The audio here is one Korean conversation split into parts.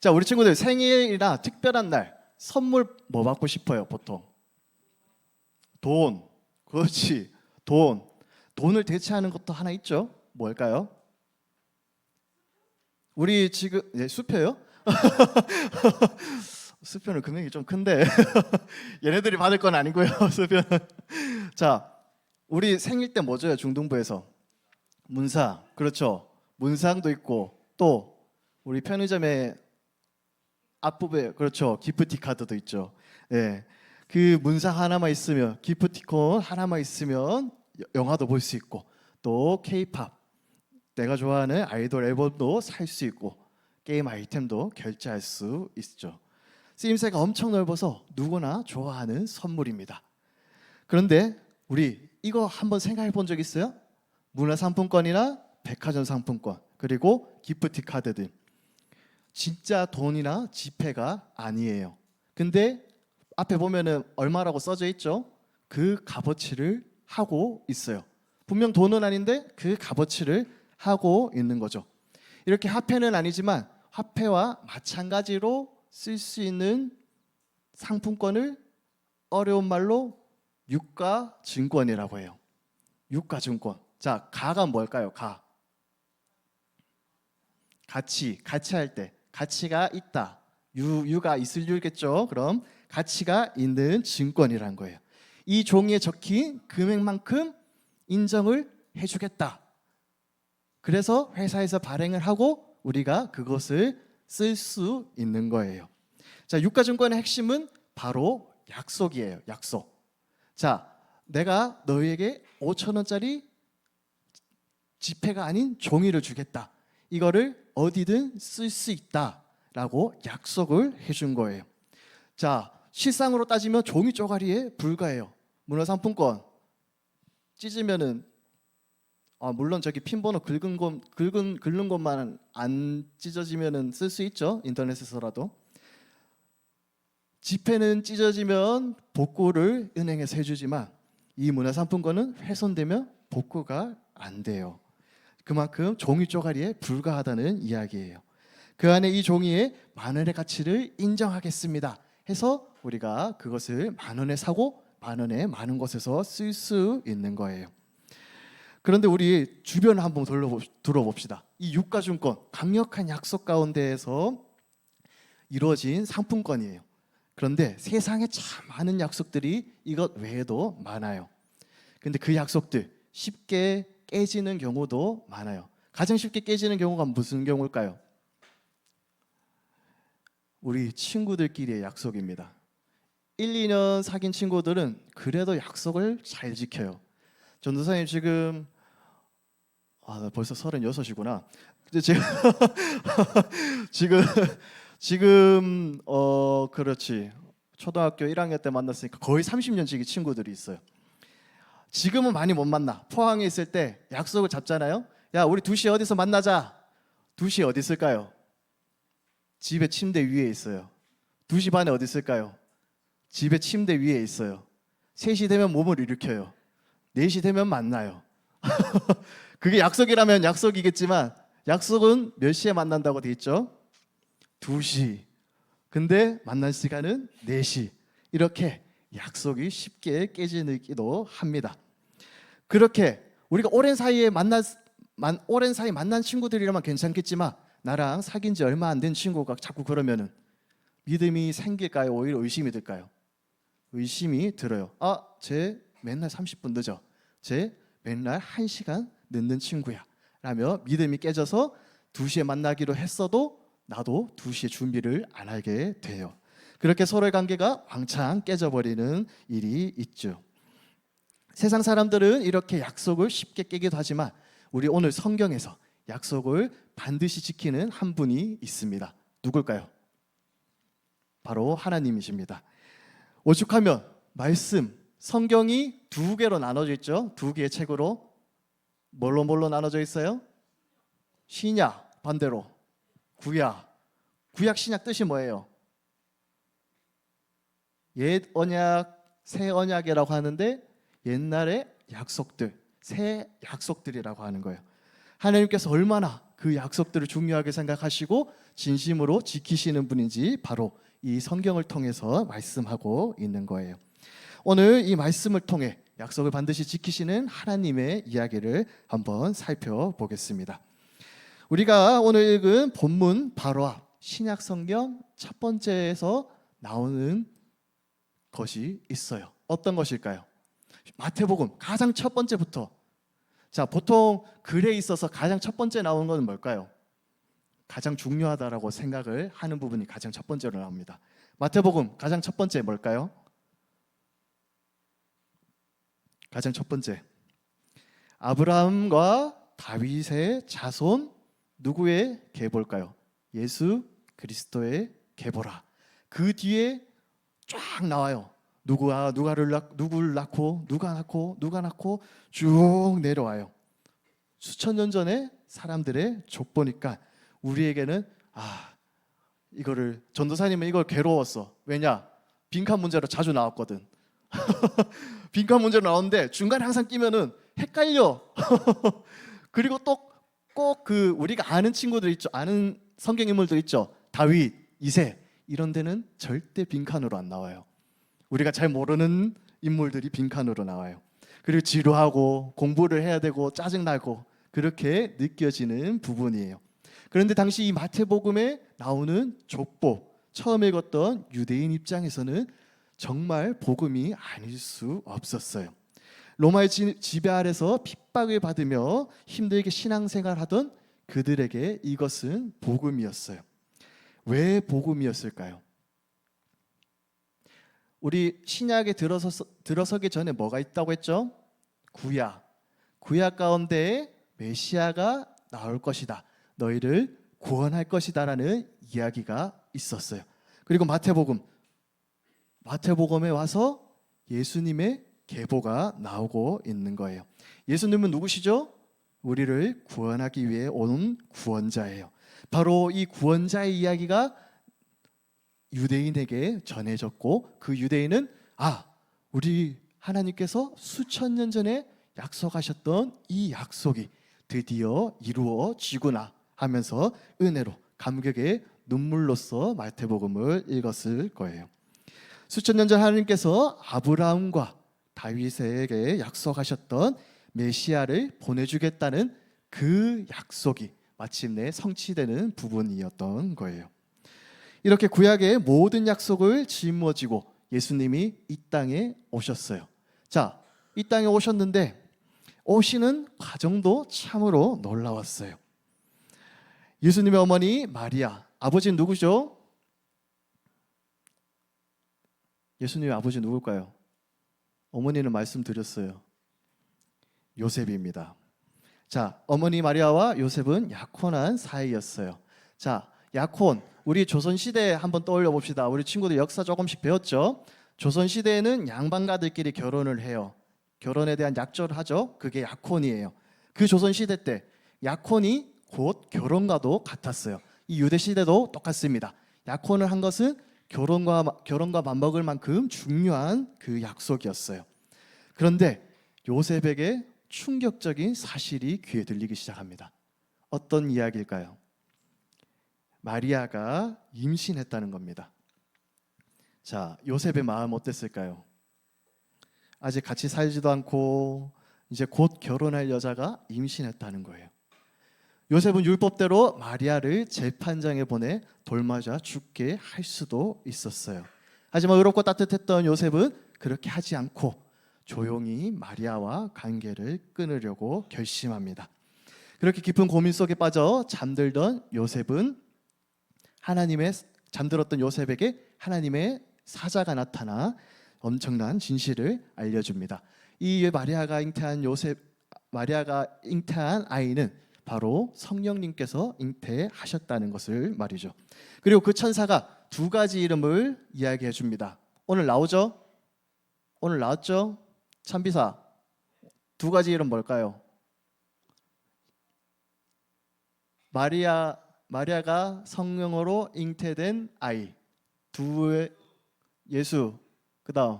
자, 우리 친구들 생일이나 특별한 날 선물 뭐 받고 싶어요, 보통? 돈. 그렇지. 돈. 돈을 대체하는 것도 하나 있죠. 뭘까요? 우리 지금 수표요? 수표는 금액이 좀 큰데 얘네들이 받을 건 아니고요. 수표는. 자, 우리 생일 때 뭐 줘요? 중등부에서 문상. 그렇죠. 문상도 있고 또 우리 편의점에 앞부분에 그렇죠. 기프티 카드도 있죠. 예. 그 문상 하나만 있으면 기프티콘 하나만 있으면 영화도 볼 수 있고 또 케이팝 내가 좋아하는 아이돌 앨범도 살 수 있고 게임 아이템도 결제할 수 있죠. 쓰임새가 엄청 넓어서 누구나 좋아하는 선물입니다. 그런데 우리 이거 한번 생각해 본 적 있어요? 문화상품권이나 백화점 상품권 그리고 기프티 카드들 진짜 돈이나 지폐가 아니에요. 근데 앞에 보면은 얼마라고 써져 있죠? 그 값어치를 하고 있어요. 분명 돈은 아닌데 그 값어치를 하고 있는 거죠. 이렇게 화폐는 아니지만 화폐와 마찬가지로 쓸 수 있는 상품권을 어려운 말로 유가증권이라고 해요. 유가증권. 자, 가가 뭘까요? 가. 같이 할 때 가치가 있다. 유가 있을 유겠죠. 그럼 가치가 있는 증권이란 거예요. 이 종이에 적힌 금액만큼 인정을 해주겠다. 그래서 회사에서 발행을 하고 우리가 그것을 쓸 수 있는 거예요. 자, 유가증권의 핵심은 바로 약속이에요. 약속. 자, 내가 너희에게 5천 원짜리 지폐가 아닌 종이를 주겠다. 이거를 어디든 쓸 수 있다라고 약속을 해준 거예요. 자, 실상으로 따지면 종이 쪼가리에 불과해요. 문화상품권 찢으면은 물론 저기 핀번호 긁는 것만 안 찢어지면은 쓸 수 있죠. 인터넷에서라도. 지폐는 찢어지면 복구를 은행에서 해주지만 이 문화상품권은 훼손되면 복구가 안 돼요. 그만큼 종이 쪼가리에 불과하다는 이야기예요. 그 안에 이 종이에 만 원의 가치를 인정하겠습니다 해서 우리가 그것을 만 원에 사고 만 원에 많은 곳에서 쓸 수 있는 거예요. 그런데 우리 주변을 한번 둘러봅시다. 이 유가증권 강력한 약속 가운데에서 이루어진 상품권이에요. 그런데 세상에 참 많은 약속들이 이것 외에도 많아요. 근데 그 약속들 쉽게 깨지는 경우도 많아요. 가장 쉽게 깨지는 경우가 무슨 경우일까요? 우리 친구들끼리의 약속입니다. 1, 2년 사귄 친구들은 그래도 약속을 잘 지켜요. 전도사님 지금 벌써 36이구나. 지금 지금 그렇지. 초등학교 1학년 때 만났으니까 거의 30년 지기 친구들이 있어요. 지금은 많이 못 만나. 포항에 있을 때 약속을 잡잖아요. 야, 우리 2시에 어디서 만나자. 2시에 어디 있을까요? 집에 침대 위에 있어요. 2시 반에 어디 있을까요? 집에 침대 위에 있어요. 3시 되면 몸을 일으켜요. 4시 되면 만나요. 그게 약속이라면 약속이겠지만 약속은 몇 시에 만난다고 돼 있죠? 2시. 근데 만날 시간은 4시. 이렇게 약속이 쉽게 깨지기도 합니다. 그렇게 우리가 오랜 사이 만난 친구들이라면 괜찮겠지만 나랑 사귄 지 얼마 안 된 친구가 자꾸 그러면은 믿음이 생길까요? 오히려 의심이 들까요? 의심이 들어요. 쟤 맨날 30분 늦어. 쟤 맨날 1시간 늦는 친구야. 라며 믿음이 깨져서 2시에 만나기로 했어도 나도 2시에 준비를 안 하게 돼요. 그렇게 서로의 관계가 왕창 깨져버리는 일이 있죠. 세상 사람들은 이렇게 약속을 쉽게 깨기도 하지만 우리 오늘 성경에서 약속을 반드시 지키는 한 분이 있습니다. 누굴까요? 바로 하나님이십니다. 오죽하면 말씀, 성경이 2개로 나눠져 있죠. 2개의 책으로. 뭘로 나눠져 있어요? 신약, 반대로 구약. 구약 신약 뜻이 뭐예요? 옛 언약, 새 언약이라고 하는데 옛날의 약속들, 새 약속들이라고 하는 거예요. 하나님께서 얼마나 그 약속들을 중요하게 생각하시고 진심으로 지키시는 분인지 바로 이 성경을 통해서 말씀하고 있는 거예요. 오늘 이 말씀을 통해 약속을 반드시 지키시는 하나님의 이야기를 한번 살펴보겠습니다. 우리가 오늘 읽은 본문 바로 앞 신약 성경 첫 번째에서 나오는 것이 있어요. 어떤 것일까요? 마태복음 가장 첫 번째부터. 자, 보통 글에 있어서 가장 첫 번째 나오는 것은 뭘까요? 가장 중요하다라고 생각을 하는 부분이 가장 첫 번째로 나옵니다. 마태복음 가장 첫 번째 뭘까요? 가장 첫 번째, 아브라함과 다윗의 자손 누구의 계보일까요? 예수 그리스도의 계보라. 그 뒤에 쫙 나와요. 누구를 낳고 누가 낳고 쭉 내려와요. 수천 년 전에 사람들의 족보니까 우리에게는 이거를 전도사님은 이걸 괴로웠어. 왜냐? 빈칸 문제로 자주 나왔거든. 빈칸 문제로 나오는데 중간에 항상 끼면은 헷갈려. 그리고 또 꼭 그 우리가 아는 친구들 있죠. 아는 성경 인물들 있죠. 다윗, 이세 이런 데는 절대 빈칸으로 안 나와요. 우리가 잘 모르는 인물들이 빈칸으로 나와요. 그리고 지루하고 공부를 해야 되고 짜증나고 그렇게 느껴지는 부분이에요. 그런데 당시 이 마태복음에 나오는 족보 처음 읽었던 유대인 입장에서는 정말 복음이 아닐 수 없었어요. 로마의 지배 아래서 핍박을 받으며 힘들게 신앙생활하던 그들에게 이것은 복음이었어요. 왜 복음이었을까요? 우리 신약에 들어서기 전에 뭐가 있다고 했죠? 구약 가운데 메시아가 나올 것이다. 너희를 구원할 것이다라는 이야기가 있었어요. 그리고 마태복음에 와서 예수님의 계보가 나오고 있는 거예요. 예수님은 누구시죠? 우리를 구원하기 위해 온 구원자예요. 바로 이 구원자의 이야기가 유대인에게 전해졌고 그 유대인은 우리 하나님께서 수천 년 전에 약속하셨던 이 약속이 드디어 이루어지구나 하면서 은혜로 감격의 눈물로써 마태복음을 읽었을 거예요. 수천 년 전 하나님께서 아브라함과 다윗에게 약속하셨던 메시아를 보내주겠다는 그 약속이 마침내 성취되는 부분이었던 거예요. 이렇게 구약의 모든 약속을 짊어지고 예수님이 이 땅에 오셨어요. 자, 이 땅에 오셨는데 오시는 과정도 참으로 놀라웠어요. 예수님의 어머니 마리아, 아버지는 누구죠? 예수님의 아버지 누굴까요? 어머니는 말씀드렸어요. 요셉입니다. 자, 어머니 마리아와 요셉은 약혼한 사이였어요. 자, 약혼, 우리 조선시대 한번 떠올려 봅시다. 우리 친구들 역사 조금씩 배웠죠? 조선시대에는 양반가들끼리 결혼을 해요. 결혼에 대한 약조를 하죠. 그게 약혼이에요. 그 조선시대 때 약혼이 곧 결혼과도 같았어요. 이 유대시대도 똑같습니다. 약혼을 한 것은 결혼과 맞먹을 만큼 중요한 그 약속이었어요. 그런데 요셉에게 충격적인 사실이 귀에 들리기 시작합니다. 어떤 이야기일까요? 마리아가 임신했다는 겁니다. 자, 요셉의 마음 어땠을까요? 아직 같이 살지도 않고 이제 곧 결혼할 여자가 임신했다는 거예요. 요셉은 율법대로 마리아를 재판장에 보내 돌맞아 죽게 할 수도 있었어요. 하지만 의롭고 따뜻했던 요셉은 그렇게 하지 않고 조용히 마리아와 관계를 끊으려고 결심합니다. 그렇게 깊은 고민 속에 빠져 잠들던 요셉에게 하나님의 사자가 나타나 엄청난 진실을 알려줍니다. 이 마리아가 잉태한 아이는 바로 성령님께서 잉태하셨다는 것을 말이죠. 그리고 그 천사가 두 가지 이름을 이야기해 줍니다. 오늘 나왔죠? 참비사, 두 가지 이름 뭘까요? 마리아가 성령으로 잉태된 아이, 예수, 그다음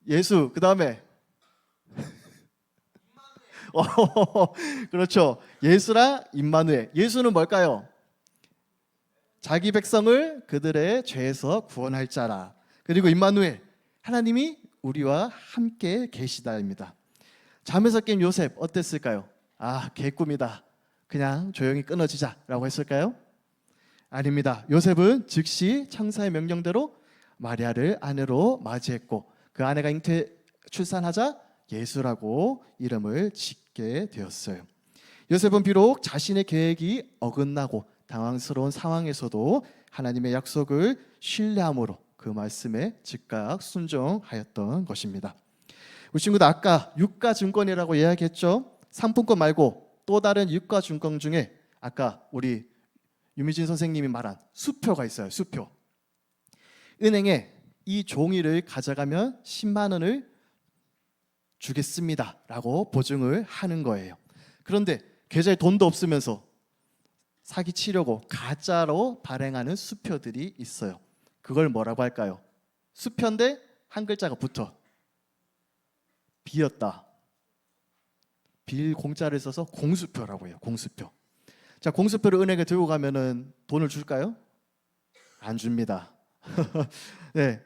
예수, 그다음에 그렇죠. 예수랑 임마누엘. 예수는 뭘까요? 자기 백성을 그들의 죄에서 구원할 자라. 그리고 임마누엘, 하나님이 우리와 함께 계시다입니다. 잠에서 깬 요셉 어땠을까요? 아, 개꿈이다. 그냥 조용히 끊어지자라고 했을까요? 아닙니다. 요셉은 즉시 천사의 명령대로 마리아를 아내로 맞이했고 그 아내가 출산하자 예수라고 이름을 짓게 되었어요. 요셉은 비록 자신의 계획이 어긋나고 당황스러운 상황에서도 하나님의 약속을 신뢰함으로 그 말씀에 즉각 순종하였던 것입니다. 우리 친구들 아까 유가증권이라고 이야기했죠. 상품권 말고 또 다른 유가증권 중에 아까 우리 유미진 선생님이 말한 수표가 있어요. 수표. 은행에 이 종이를 가져가면 10만 원을 주겠습니다 라고 보증을 하는 거예요. 그런데 계좌에 돈도 없으면서 사기치려고 가짜로 발행하는 수표들이 있어요. 그걸 뭐라고 할까요? 수표인데 한 글자가 붙어. 비었다. 빌 공짜를 써서 공수표라고 해요. 공수표. 자, 공수표를 은행에 들고 가면은 돈을 줄까요? 안 줍니다. 네.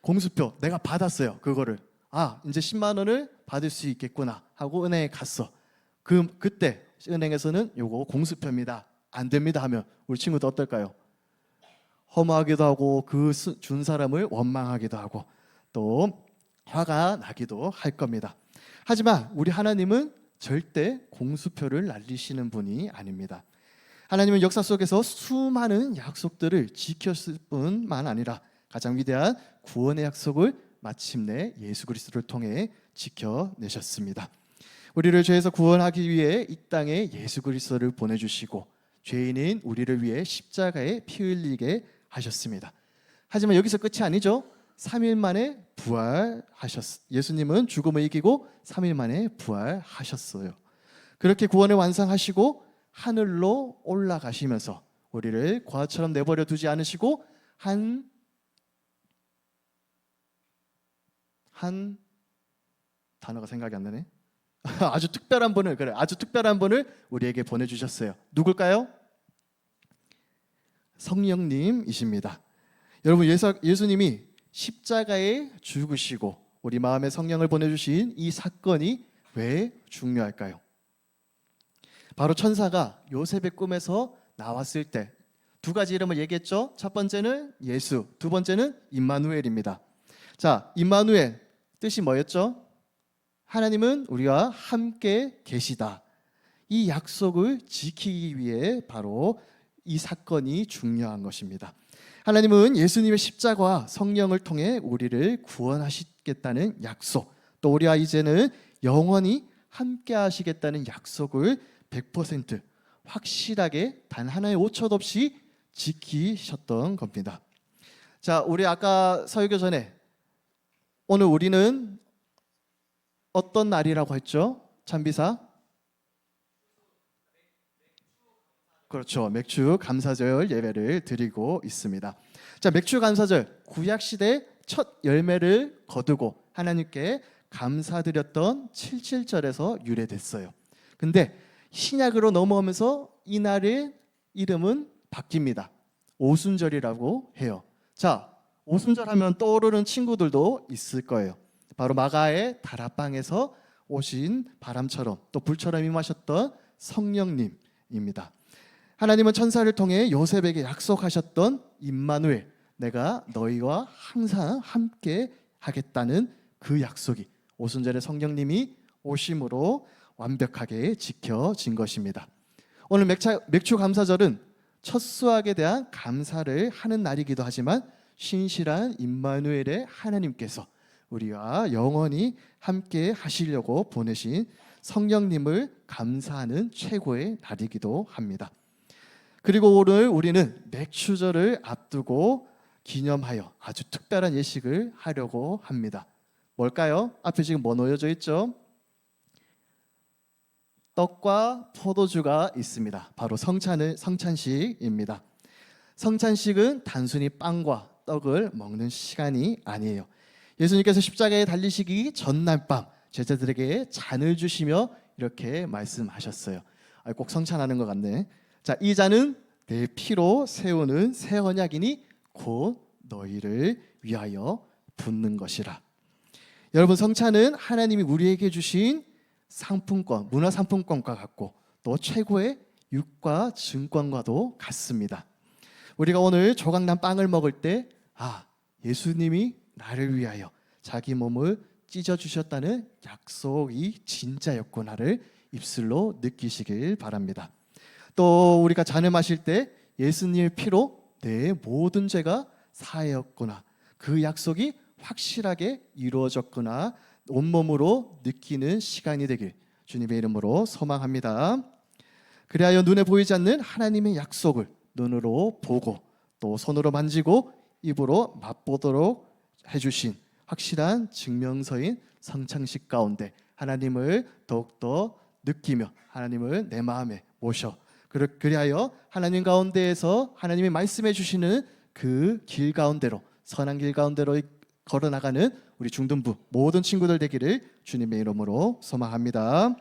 공수표 내가 받았어요. 그거를. 아, 이제 10만 원을 받을 수 있겠구나 하고 은행에 갔어. 그때 은행에서는 요거 공수표입니다. 안 됩니다 하면 우리 친구도 어떨까요? 허무하기도 하고 그 준 사람을 원망하기도 하고 또 화가 나기도 할 겁니다. 하지만 우리 하나님은 절대 공수표를 날리시는 분이 아닙니다. 하나님은 역사 속에서 수많은 약속들을 지켰을 뿐만 아니라 가장 위대한 구원의 약속을 마침내 예수 그리스도를 통해 지켜내셨습니다. 우리를 죄에서 구원하기 위해 이 땅에 예수 그리스도를 보내주시고 죄인인 우리를 위해 십자가에 피 흘리게 하셨습니다. 하지만 여기서 끝이 아니죠. 3일 만에 예수님은 죽음을 이기고 3일 만에 부활하셨어요. 그렇게 구원을 완성하시고 하늘로 올라가시면서 우리를 과처럼 내버려 두지 않으시고 한 단어가 생각이 안 나네. 아주 특별한 분을 우리에게 보내주셨어요. 누굴까요? 성령님이십니다. 여러분, 예수님이 십자가에 죽으시고 우리 마음에 성령을 보내주신 이 사건이 왜 중요할까요? 바로 천사가 요셉의 꿈에서 나왔을 때 두 가지 이름을 얘기했죠. 첫 번째는 예수, 두 번째는 임마누엘입니다. 자, 임마누엘 뜻이 뭐였죠? 하나님은 우리와 함께 계시다. 이 약속을 지키기 위해 바로 이 사건이 중요한 것입니다. 하나님은 예수님의 십자가와 성령을 통해 우리를 구원하시겠다는 약속, 또 우리와 이제는 영원히 함께 하시겠다는 약속을 100% 확실하게 단 하나의 오차도 없이 지키셨던 겁니다. 자, 우리 아까 설교 전에 오늘 우리는 어떤 날이라고 했죠? 찬비사? 그렇죠. 맥주 감사절 예배를 드리고 있습니다. 자, 맥주 감사절 구약 시대 첫 열매를 거두고 하나님께 감사드렸던 77절에서 유래됐어요. 근데 신약으로 넘어오면서 이 날의 이름은 바뀝니다. 오순절이라고 해요. 자, 오순절 하면 떠오르는 친구들도 있을 거예요. 바로 마가의 다락방에서 오신 바람처럼 또 불처럼 임하셨던 성령님입니다. 하나님은 천사를 통해 요셉에게 약속하셨던 임마누엘, 내가 너희와 항상 함께 하겠다는 그 약속이 오순절에 성령님이 오심으로 완벽하게 지켜진 것입니다. 오늘 맥주 감사절은 첫 수확에 대한 감사를 하는 날이기도 하지만 신실한 임마누엘의 하나님께서 우리와 영원히 함께 하시려고 보내신 성령님을 감사하는 최고의 날이기도 합니다. 그리고 오늘 우리는 맥주절을 앞두고 기념하여 아주 특별한 예식을 하려고 합니다. 뭘까요? 앞에 지금 뭐 놓여져 있죠? 떡과 포도주가 있습니다. 바로 성찬식입니다. 성찬식은 단순히 빵과 떡을 먹는 시간이 아니에요. 예수님께서 십자가에 달리시기 전날 밤 제자들에게 잔을 주시며 이렇게 말씀하셨어요. 꼭 성찬하는 것 같네. 자, 이 잔은 내 피로 세우는 새 언약이니 곧 너희를 위하여 붓는 것이라. 여러분, 성찬은 하나님이 우리에게 주신 상품권, 문화 상품권과 같고 또 최고의 유가 증권과도 같습니다. 우리가 오늘 조각난 빵을 먹을 때 예수님이 나를 위하여 자기 몸을 찢어 주셨다는 약속이 진짜였구나를 입술로 느끼시길 바랍니다. 또 우리가 잔을 마실 때 예수님의 피로 내 모든 죄가 사하였구나, 그 약속이 확실하게 이루어졌구나 온몸으로 느끼는 시간이 되길 주님의 이름으로 소망합니다. 그리하여 눈에 보이지 않는 하나님의 약속을 눈으로 보고 또 손으로 만지고 입으로 맛보도록 해주신 확실한 증명서인 성찬식 가운데 하나님을 더욱더 느끼며 하나님을 내 마음에 모셔 그리하여 하나님 가운데에서 하나님이 말씀해 주시는 그 길 가운데로, 선한 길 가운데로 걸어나가는 우리 중등부 모든 친구들 되기를 주님의 이름으로 소망합니다.